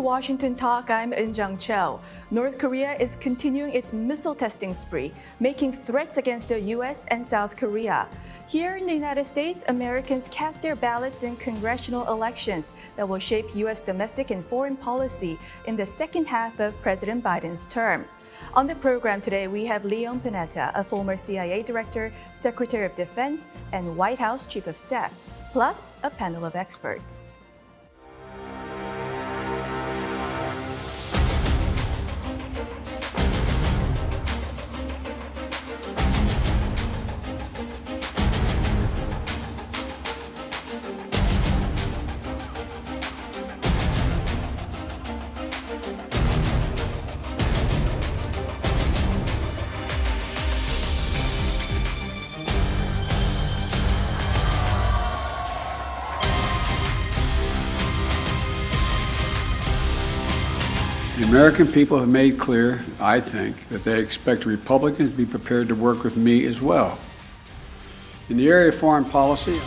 Washington Talk, I'm Eun-jung Cho. North Korea is continuing its missile testing spree, making threats against the U.S. and South Korea. Here in the United States, Americans cast their ballots in congressional elections that will shape U.S. domestic and foreign policy in the second half of President Biden's term. On the program today, we have Leon Panetta, a former CIA director, Secretary of Defense, and White House Chief of Staff, plus a panel of experts. The American people have made clear, I think, that they expect Republicans to be prepared to work with me as well. In the area of foreign policy,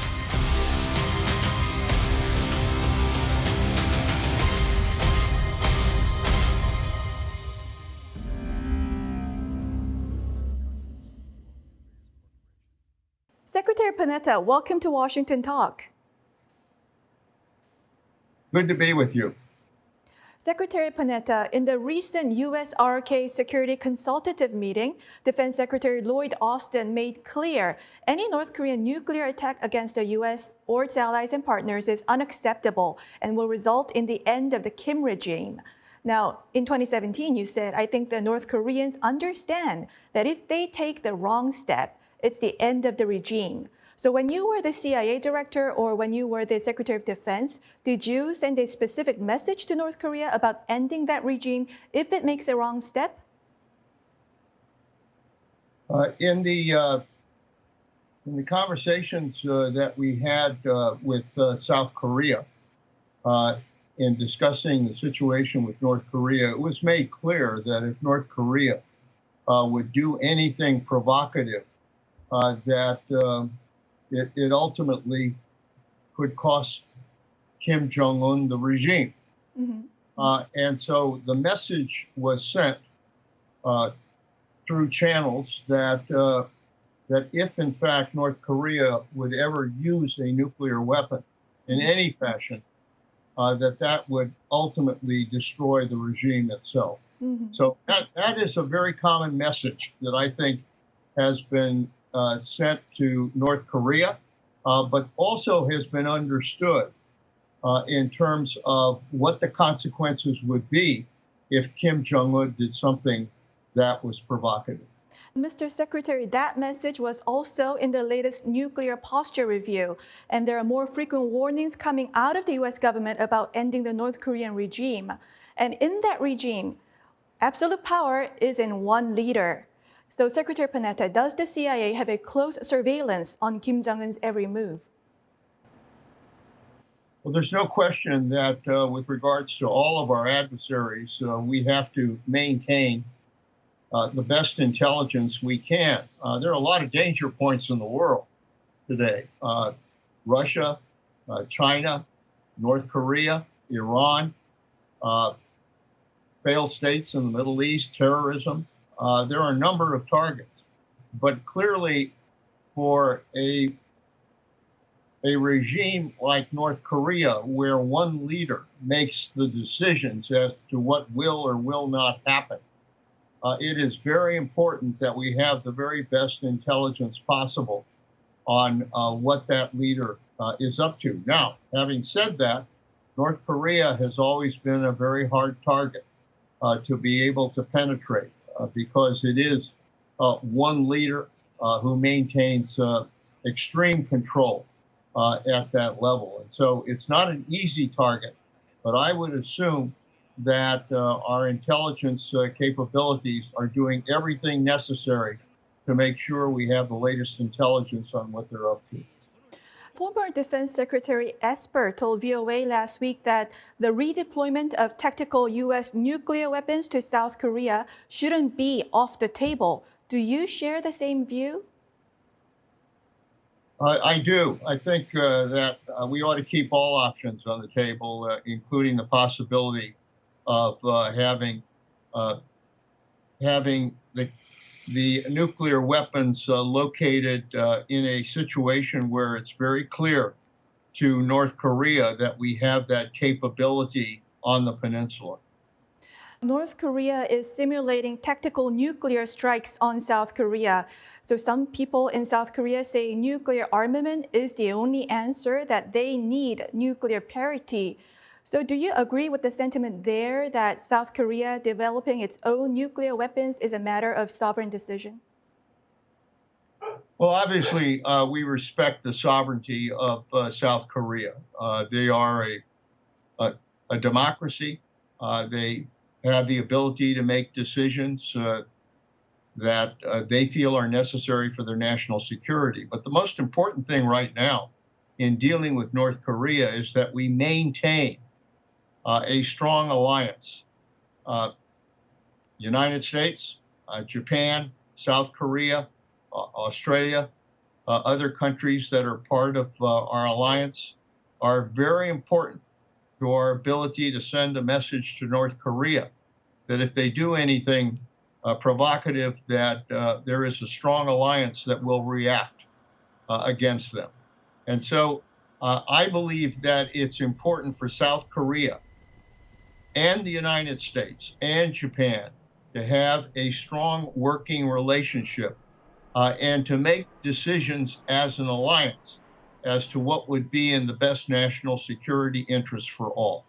Secretary Panetta, welcome to Washington Talk. Good to be with you. Secretary Panetta, in the recent U.S.-RK Security Consultative Meeting, Defense Secretary Lloyd Austin made clear any North Korean nuclear attack against the U.S. or its allies and partners is unacceptable and will result in the end of the Kim regime. Now, in 2017, you said, I think the North Koreans understand that if they take the wrong step, it's the end of the regime. So when you were the CIA director or when you were the Secretary of Defense, did you send a specific message to North Korea about ending that regime if it makes a wrong step? In the conversations that we had with South Korea in discussing the situation with North Korea, it was made clear that if North Korea would do anything provocative, that it ultimately could cost Kim Jong-un the regime. Mm-hmm. And so the message was sent through channels that if, in fact, North Korea would ever use a nuclear weapon in any fashion, that would ultimately destroy the regime itself. Mm-hmm. So that is a very common message that I think has been sent to North Korea, but also has been understood in terms of what the consequences would be if Kim Jong-un did something that was provocative. Mr. Secretary, that message was also in the latest nuclear posture review, and there are more frequent warnings coming out of the U.S. government about ending the North Korean regime. And in that regime, absolute power is in one leader. So, Secretary Panetta, does the CIA have a close surveillance on Kim Jong-un's every move? Well, there's no question that with regards to all of our adversaries, we have to maintain the best intelligence we can. There are a lot of danger points in the world today. Russia, China, North Korea, Iran, failed states in the Middle East, terrorism. There are a number of targets, but clearly for a regime like North Korea, where one leader makes the decisions as to what will or will not happen, it is very important that we have the very best intelligence possible on what that leader is up to. Now, having said that, North Korea has always been a very hard target to be able to penetrate. Because it is one leader who maintains extreme control at that level. And so it's not an easy target, but I would assume that our intelligence capabilities are doing everything necessary to make sure we have the latest intelligence on what they're up to. Former Defense Secretary Esper told VOA last week that the redeployment of tactical U.S. nuclear weapons to South Korea shouldn't be off the table. Do you share the same view? I do. I think that we ought to keep all options on the table, including the possibility of having the nuclear weapons located in a situation where it's very clear to North Korea that we have that capability on the peninsula. North Korea is simulating tactical nuclear strikes on South Korea. So some people in South Korea say nuclear armament is the only answer, that they need nuclear parity. So do you agree with the sentiment there that South Korea developing its own nuclear weapons is a matter of sovereign decision? Well, obviously, we respect the sovereignty of South Korea. They are a democracy. They have the ability to make decisions that they feel are necessary for their national security. But the most important thing right now in dealing with North Korea is that we maintain a strong alliance. United States, Japan, South Korea, Australia, other countries that are part of our alliance are very important to our ability to send a message to North Korea that if they do anything provocative, that there is a strong alliance that will react against them. And so I believe that it's important for South Korea and the United States and Japan to have a strong working relationship and to make decisions as an alliance as to what would be in the best national security interest for all.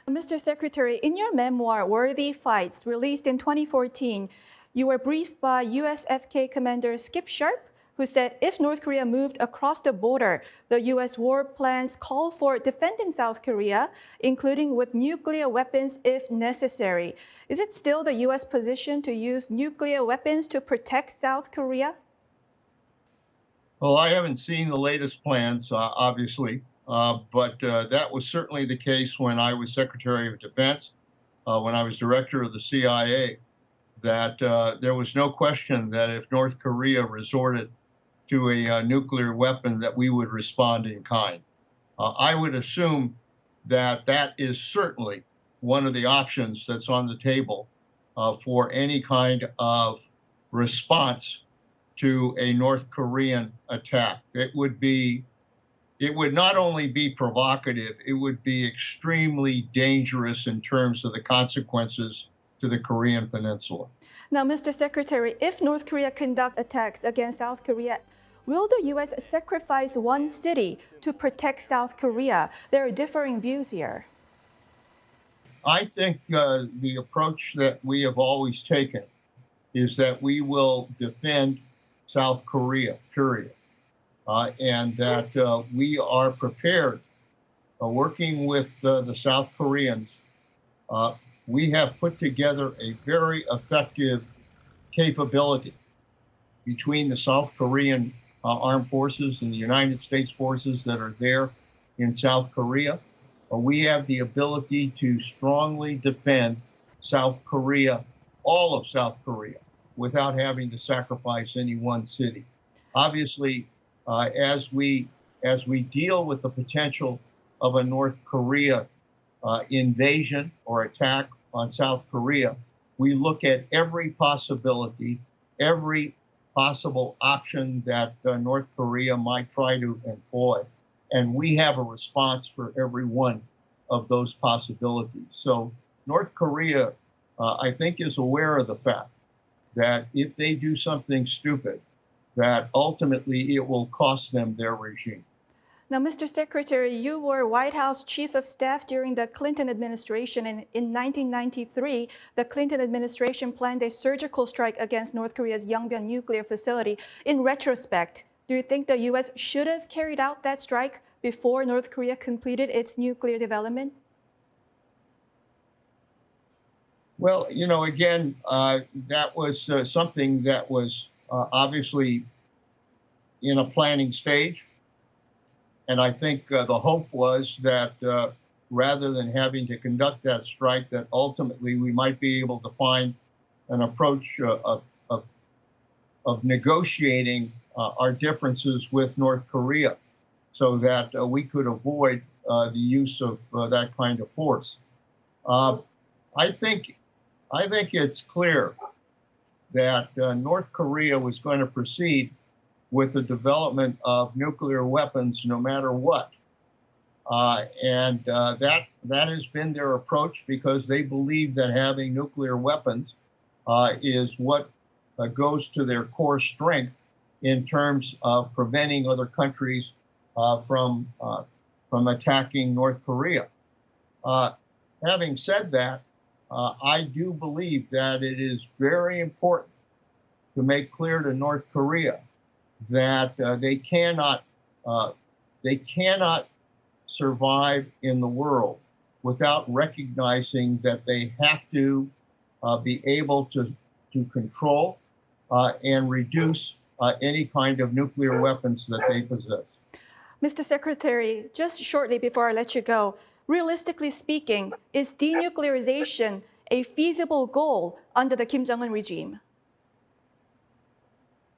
Mr. Secretary, in your memoir, Worthy Fights, released in 2014, you were briefed by USFK Commander Skip Sharp, who said if North Korea moved across the border, the U.S. war plans call for defending South Korea, including with nuclear weapons if necessary. Is it still the U.S. position to use nuclear weapons to protect South Korea? Well, I haven't seen the latest plans, obviously, but that was certainly the case when I was Secretary of Defense, when I was Director of the CIA, that there was no question that if North Korea resorted to a nuclear weapon, that we would respond in kind. I would assume that that is certainly one of the options that's on the table for any kind of response to a North Korean attack. It would not only be provocative, it would be extremely dangerous in terms of the consequences to the Korean Peninsula. Now, Mr. Secretary, if North Korea conduct attacks against South Korea, will the U.S. sacrifice one city to protect South Korea? There are differing views here. I think the approach that we have always taken is that we will defend South Korea, period. And that we are prepared, working with the South Koreans, we have put together a very effective capability between the South Korean armed forces and the United States forces that are there in South Korea. We have the ability to strongly defend South Korea, all of South Korea, without having to sacrifice any one city. Obviously, as we deal with the potential of a North Korea invasion or attack on South Korea, we look at every possibility, every possible option that North Korea might try to employ, and we have a response for every one of those possibilities. So North Korea, I think, is aware of the fact that if they do something stupid, that ultimately it will cost them their regime. Now, Mr. Secretary, you were White House Chief of Staff during the Clinton administration, and in 1993, the Clinton administration planned a surgical strike against North Korea's Yongbyon nuclear facility. In retrospect, do you think the U.S. should have carried out that strike before North Korea completed its nuclear development? Well, again, that was something that was obviously in a planning stage. And I think the hope was that rather than having to conduct that strike, that ultimately we might be able to find an approach of negotiating our differences with North Korea so that we could avoid the use of that kind of force. I think it's clear that North Korea was going to proceed with the development of nuclear weapons no matter what. And that has been their approach because they believe that having nuclear weapons is what goes to their core strength in terms of preventing other countries from attacking North Korea. Having said that, I do believe that it is very important to make clear to North Korea that they cannot survive in the world without recognizing that they have to be able to control and reduce any kind of nuclear weapons that they possess. Mr. Secretary, just shortly before I let you go, realistically speaking, is denuclearization a feasible goal under the Kim Jong-un regime?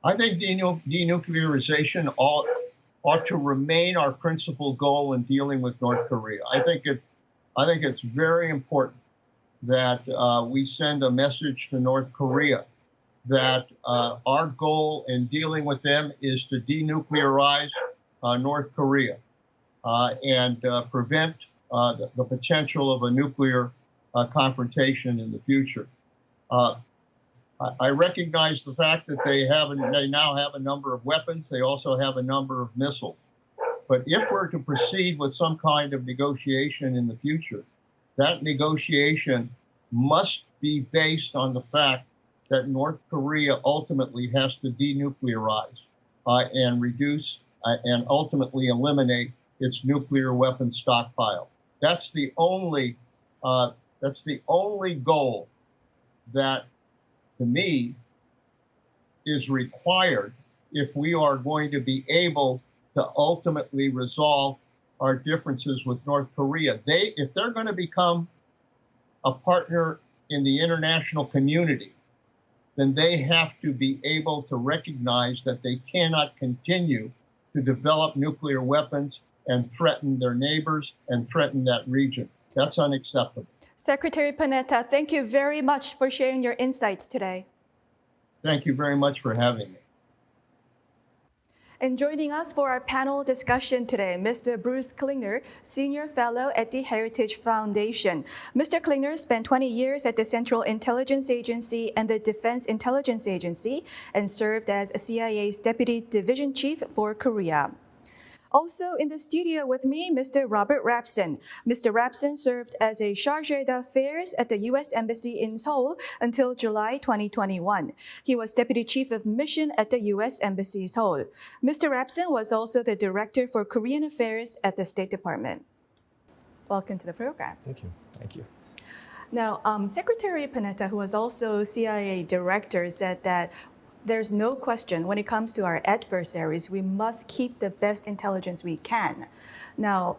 I think denuclearization ought to remain our principal goal in dealing with North Korea. I think it's very important that we send a message to North Korea that our goal in dealing with them is to denuclearize North Korea and prevent the potential of a nuclear confrontation in the future. I recognize the fact that they now have a number of weapons. They also have a number of missiles. But if we're to proceed with some kind of negotiation in the future, that negotiation must be based on the fact that North Korea ultimately has to denuclearize and reduce and ultimately eliminate its nuclear weapons stockpile. That's the only goal that, to me, is required if we are going to be able to ultimately resolve our differences with North Korea. If they're going to become a partner in the international community, then they have to be able to recognize that they cannot continue to develop nuclear weapons and threaten their neighbors and threaten that region. That's unacceptable. Secretary Panetta, thank you very much for sharing your insights today. Thank you very much for having me. And joining us for our panel discussion today, Mr. Bruce Klingner, Senior Fellow at the Heritage Foundation. Mr. Klingner spent 20 years at the Central Intelligence Agency and the Defense Intelligence Agency and served as CIA's Deputy Division Chief for Korea. Also in the studio with me, Mr. Robert Rapson. Mr. Rapson served as a chargé d'affaires at the U.S. Embassy in Seoul until July 2021. He was Deputy Chief of Mission at the U.S. Embassy Seoul. Mr. Rapson was also the Director for Korean Affairs at the State Department. Welcome to the program. Thank you. Thank you. Now, Secretary Panetta, who was also CIA Director, said that there's no question when it comes to our adversaries, we must keep the best intelligence we can. Now,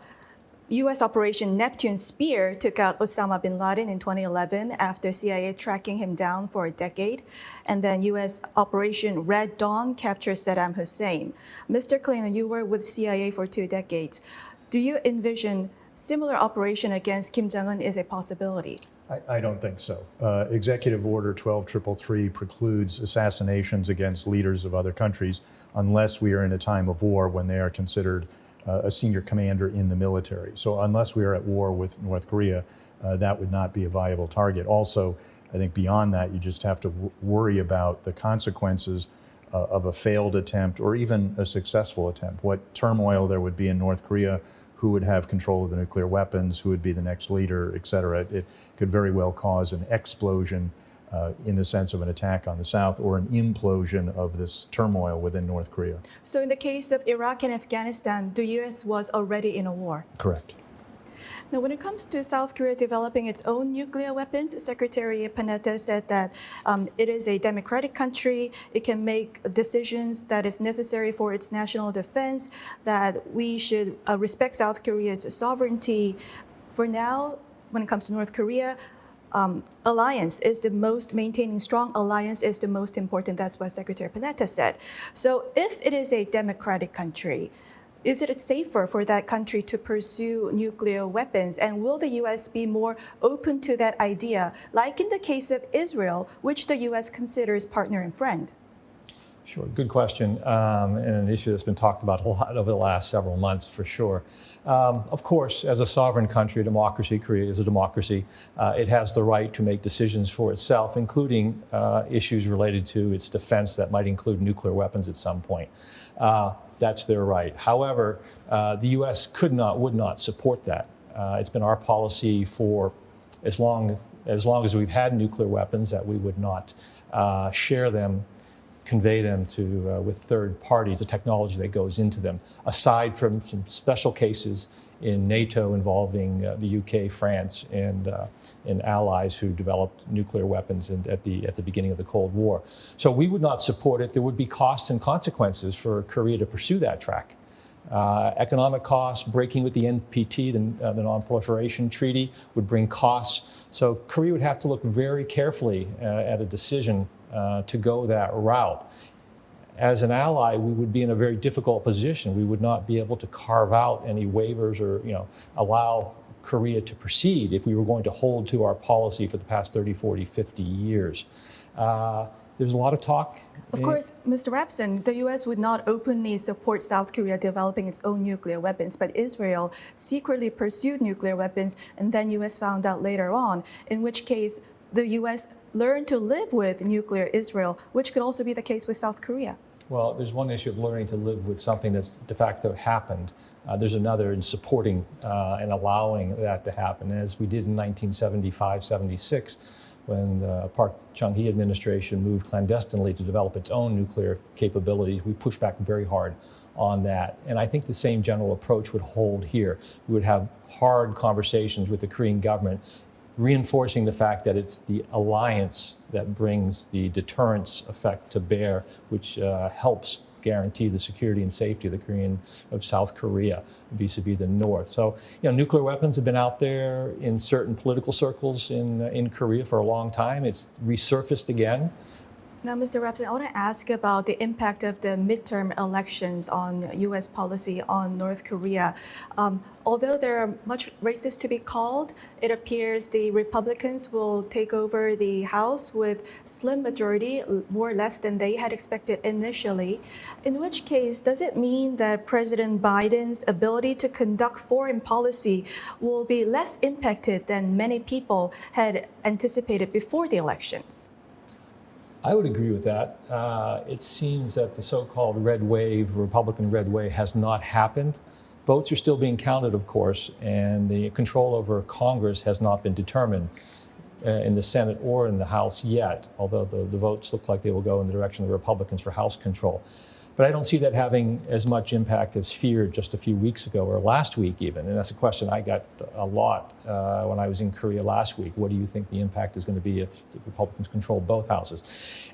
U.S. Operation Neptune Spear took out Osama bin Laden in 2011 after CIA tracking him down for a decade. And then U.S. Operation Red Dawn captured Saddam Hussein. Mr. Klingner, you were with CIA for 2 decades. Do you envision similar operation against Kim Jong-un is a possibility? I don't think so. Executive Order 12333 precludes assassinations against leaders of other countries unless we are in a time of war when they are considered a senior commander in the military. So unless we are at war with North Korea, that would not be a viable target. Also, I think beyond that, you just have to worry about the consequences of a failed attempt or even a successful attempt. What turmoil there would be in North Korea, who would have control of the nuclear weapons, who would be the next leader, et cetera. It could very well cause an explosion in the sense of an attack on the South or an implosion of this turmoil within North Korea. So in the case of Iraq and Afghanistan, the U.S. was already in a war. Correct. Now, when it comes to South Korea developing its own nuclear weapons, Secretary Panetta said that it is a democratic country. It can make decisions that is necessary for its national defense, that we should respect South Korea's sovereignty. For now, when it comes to North Korea, maintaining strong alliance is the most important. That's what Secretary Panetta said. So if it is a democratic country, is it safer for that country to pursue nuclear weapons? And will the U.S. be more open to that idea, like in the case of Israel, which the U.S. considers partner and friend? Sure, good question, and an issue that's been talked about a lot over the last several months, for sure. Of course, as a sovereign country, a democracy, Korea is a democracy. It has the right to make decisions for itself, including issues related to its defense that might include nuclear weapons at some point. That's their right. However, the U.S. would not support that. It's been our policy for as long as we've had nuclear weapons that we would not share them, convey them to with third parties, the technology that goes into them, aside from some special cases in NATO involving the UK, France, and allies who developed nuclear weapons at the beginning of the Cold War. So we would not support it. There would be costs and consequences for Korea to pursue that track. Economic costs, breaking with the NPT, the Non-Proliferation Treaty, would bring costs. So Korea would have to look very carefully at a decision to go that route. As an ally, we would be in a very difficult position. We would not be able to carve out any waivers or, allow Korea to proceed if we were going to hold to our policy for the past 30, 40, 50 years. There's a lot of talk. Of course, Mr. Rapson, the U.S. would not openly support South Korea developing its own nuclear weapons, but Israel secretly pursued nuclear weapons, and then U.S. found out later on, in which case the U.S. learned to live with nuclear Israel, which could also be the case with South Korea. Well, there's one issue of learning to live with something that's de facto happened. There's another in supporting and allowing that to happen, as we did in 1975, 76, when the Park Chung-hee administration moved clandestinely to develop its own nuclear capabilities. We pushed back very hard on that. And I think the same general approach would hold here. We would have hard conversations with the Korean government, reinforcing the fact that it's the alliance that brings the deterrence effect to bear, which helps guarantee the security and safety of South Korea vis-a-vis the North. So, nuclear weapons have been out there in certain political circles in Korea for a long time. It's resurfaced again. Now, Mr. Rapson, I want to ask about the impact of the midterm elections on U.S. policy on North Korea. Although there are much races to be called, it appears the Republicans will take over the House with slim majority, more or less than they had expected initially. In which case, does it mean that President Biden's ability to conduct foreign policy will be less impacted than many people had anticipated before the elections? I would agree with that. It seems that the so-called red wave, Republican red wave, has not happened. Votes are still being counted, of course, and the control over Congress has not been determined in the Senate or in the House yet, although the votes look like they will go in the direction of the Republicans for House control. But I don't see that having as much impact as feared just a few weeks ago or last week even. And that's a question I got a lot when I was in Korea last week. What do you think the impact is going to be if the Republicans control both houses?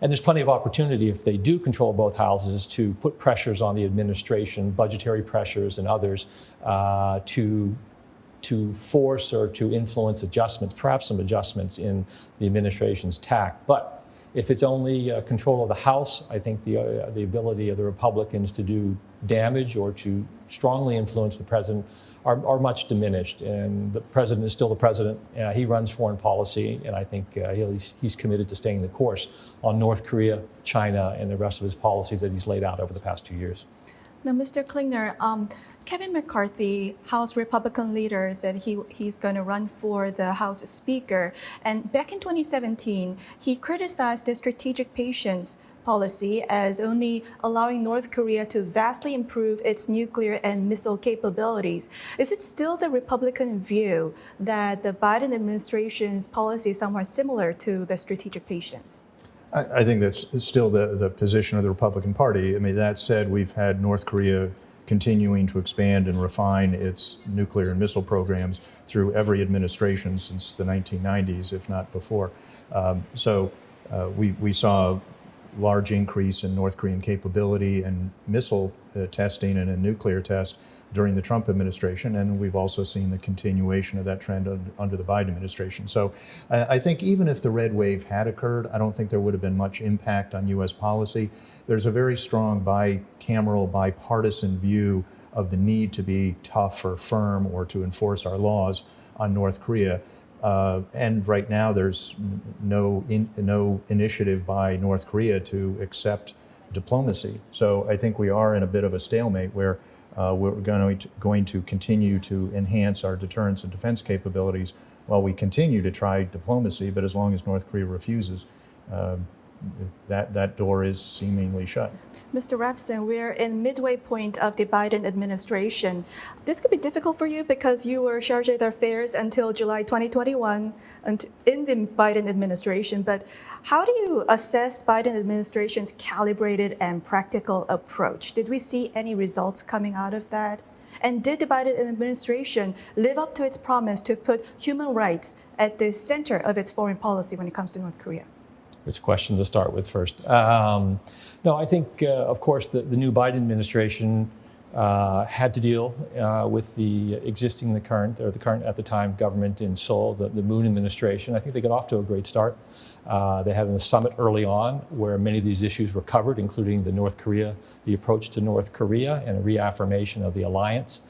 And there's plenty of opportunity if they do control both houses to put pressures on the administration, budgetary pressures and others, to force or to influence adjustments, perhaps some adjustments in the administration's tack. But if it's only control of the House, I think the ability of the Republicans to do damage or to strongly influence the president are much diminished. And the president is still the president. He runs foreign policy, and I think he's committed to staying the course on North Korea, China, and the rest of his policies that he's laid out over the past 2 years. Now, Mr. Klingner, Kevin McCarthy, House Republican leader, said he's going to run for the House Speaker. And back in 2017, he criticized the strategic patience policy as only allowing North Korea to vastly improve its nuclear and missile capabilities. Is it still the Republican view that the Biden administration's policy is somewhat similar to the strategic patience? I think that's still the position of the Republican Party. I mean, that said, we've had North Korea continuing to expand and refine its nuclear and missile programs through every administration since the 1990s, if not before. So we saw a large increase in North Korean capability and missile testing and a nuclear test during the Trump administration, and we've also seen the continuation of that trend under the Biden administration. So I think even if the red wave had occurred, I don't think there would have been much impact on U.S. policy. There's a very strong bicameral, bipartisan view of the need to be tough or firm or to enforce our laws on North Korea. And right now, there's no initiative by North Korea to accept diplomacy. So I think we are in a bit of a stalemate where we're going to continue to enhance our deterrence and defense capabilities while we continue to try diplomacy. But as long as North Korea refuses, that door is seemingly shut. Mr. Rapson, we're in midway point of the Biden administration. This could be difficult for you because you were chargé d'affaires until July 2021 in the Biden administration. But how do you assess Biden administration's calibrated and practical approach? Did we see any results coming out of that? And did the Biden administration live up to its promise to put human rights at the center of its foreign policy when it comes to North Korea? Which question to start with first? No, I think, of course, the new Biden administration had to deal with the current at the time government in Seoul, the Moon administration. I think they got off to a great start. They had a summit early on where many of these issues were covered, including the approach to North Korea and a reaffirmation of the alliance.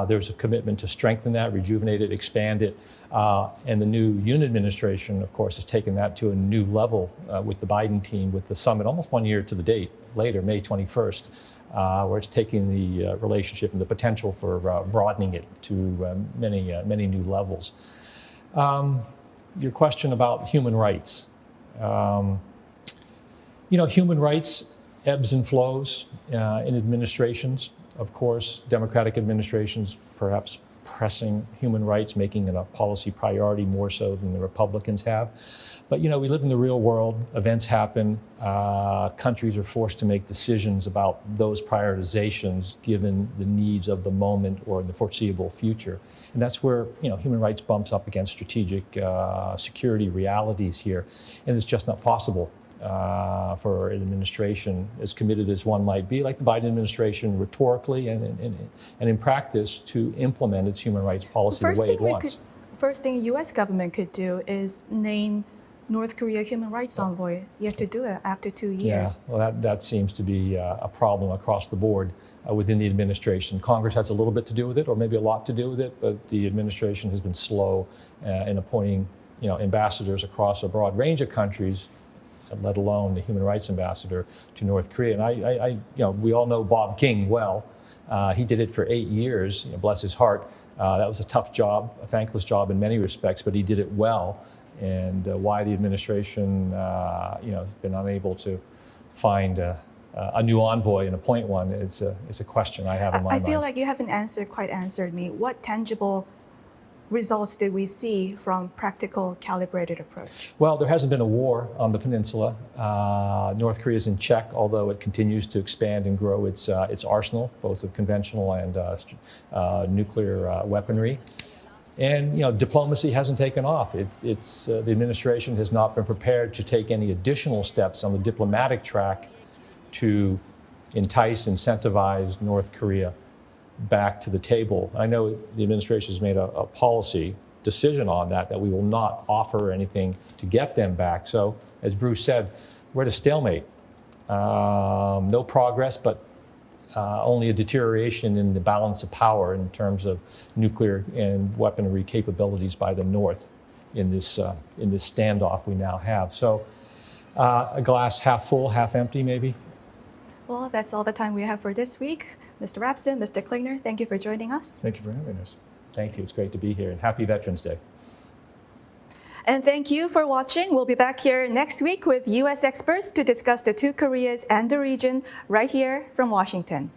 There's a commitment to strengthen that, rejuvenate it, expand it. And the new Yoon administration, of course, has taken that to a new level with the Biden team, with the summit almost 1 year to the date, later, May 21st, where it's taking the relationship and the potential for broadening it to many new levels. Your question about human rights. Human rights ebbs and flows in administrations. Of course, Democratic administrations perhaps pressing human rights, making it a policy priority more so than the Republicans have. But we live in the real world. Events happen. Countries are forced to make decisions about those prioritizations given the needs of the moment or the foreseeable future. And that's where human rights bumps up against strategic security realities here. And it's just not possible for an administration as committed as one might be, like the Biden administration, rhetorically and in practice, to implement its human rights policy the way it wants. First thing U.S. government could do is name North Korea human rights envoy. You have to do it after 2 years. Yeah, well, that seems to be a problem across the board within the administration. Congress has a little bit to do with it, or maybe a lot to do with it, but the administration has been slow in appointing ambassadors across a broad range of countries, let alone the human rights ambassador to North Korea. And we all know Bob King well. He did it for 8 years, bless his heart. That was a tough job, a thankless job in many respects, but he did it well. And why the administration, has been unable to find a new envoy and appoint one is a question I have in my mind. I feel like you haven't quite answered me. What tangible results did we see from practical, calibrated approach? Well, there hasn't been a war on the peninsula. North Korea is in check, although it continues to expand and grow its arsenal, both of conventional and nuclear weaponry. And diplomacy hasn't taken off. The administration has not been prepared to take any additional steps on the diplomatic track to entice, incentivize North Korea back to the table. I know the administration has made a policy decision on that we will not offer anything to get them back. So, as Bruce said, we're at a stalemate. No progress, but only a deterioration in the balance of power in terms of nuclear and weaponry capabilities by the North in this standoff we now have. So, a glass half full, half empty, maybe. Well, that's all the time we have for this week. Mr. Rapson, Mr. Klingner, thank you for joining us. Thank you for having us. Thank you. It's great to be here, and happy Veterans Day. And thank you for watching. We'll be back here next week with U.S. experts to discuss the two Koreas and the region right here from Washington.